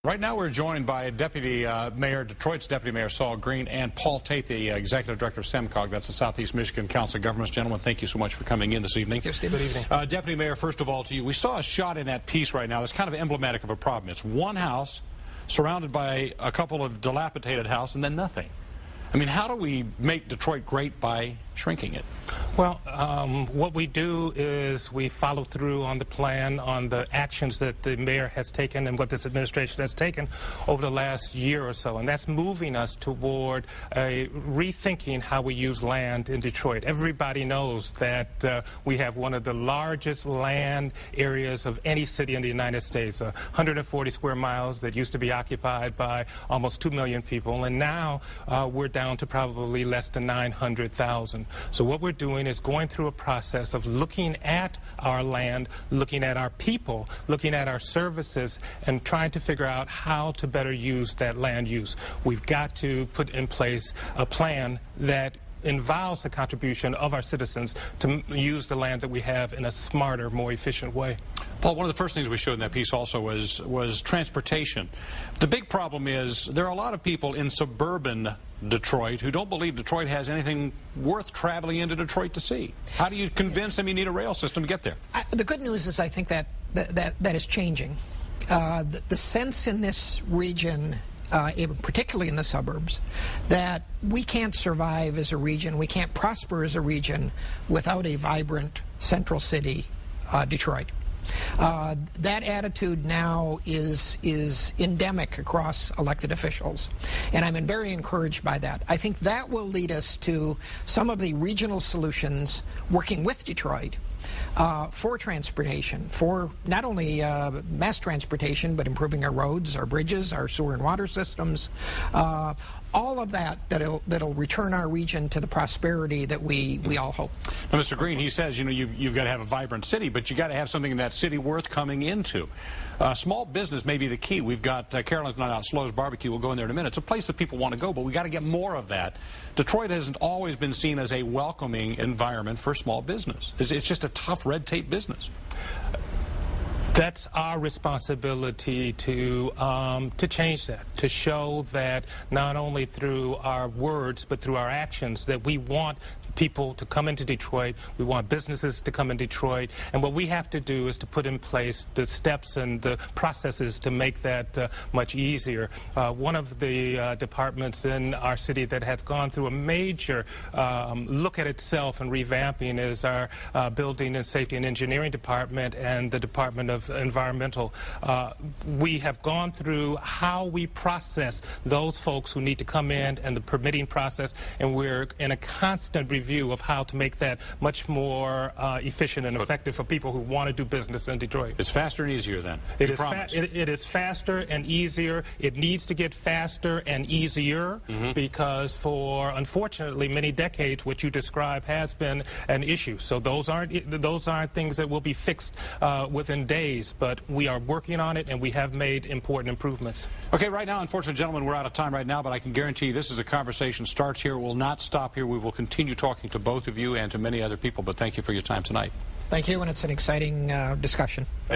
Right now we're joined by Detroit's Deputy Mayor Saul Green and Paul Tait, the Executive Director of SEMCOG, that's the Southeast Michigan Council of Governments. Gentlemen, thank you so much for coming in this evening. Yes, Steve. Good evening. Deputy Mayor, first of all to you, we saw a shot in that piece right now that's kind of emblematic of a problem. It's one house surrounded by a couple of dilapidated houses and then nothing. I mean, how do we make Detroit great by shrinking it? Well, what we do is we follow through on the plan, on the actions that the mayor has taken and what this administration has taken over the last year or so. And that's moving us toward rethinking how we use land in Detroit. Everybody knows that we have one of the largest land areas of any city in the United States, 140 square miles that used to be occupied by almost 2 million people. And now we're down to probably less than 900,000. So what we're doing is going through a process of looking at our land, looking at our people, looking at our services, and trying to figure out how to better use that land use. We've got to put in place a plan that involves the contribution of our citizens to use the land that we have in a smarter, more efficient way. Paul, one of the first things we showed in that piece also was transportation. The big problem is there are a lot of people in suburban Detroit who don't believe Detroit has anything worth traveling into Detroit to see. How do you convince them you need a rail system to get there? The good news is I think that is changing. The sense in this region, particularly in the suburbs, that we can't survive as a region, we can't prosper as a region without a vibrant central city, Detroit. That attitude now is endemic across elected officials, and I'm very encouraged by that. I think that will lead us to some of the regional solutions working with Detroit for transportation, for not only mass transportation, but improving our roads, our bridges, our sewer and water systems, all of that'll return our region to the prosperity that we all hope. Now, Mr. Green, he says, you know, you've got to have a vibrant city, but you got to have something in that city worth coming into. Small business may be the key. We've got Carolyn's Night Out, Slow's Barbecue. We'll go in there in a minute. It's a place that people want to go, but we got to get more of that. Detroit hasn't always been seen as a welcoming environment for small business. It's just a tough red tape business. That's our responsibility to change that, to show that not only through our words but through our actions that we want people to come into Detroit, we want businesses to come in Detroit, and what we have to do is to put in place the steps and the processes to make that much easier. One of the departments in our city that has gone through a major look at itself and revamping is our Building and Safety and Engineering Department and the Department of Environmental. We have gone through how we process those folks who need to come in and the permitting process, and we're in a constant review of how to make that much more efficient and effective for people who want to do business in Detroit. It's faster and easier then. It is faster and easier. It needs to get faster and easier because for, unfortunately, many decades, what you describe has been an issue. So those aren't things that will be fixed within days, but we are working on it and we have made important improvements. Okay, right now, unfortunately, gentlemen, we're out of time right now, but I can guarantee you this is a conversation starts here. It will not stop here. We will continue talking to both of you and to many other people, but thank you for your time tonight. Thank you, and it's an exciting discussion.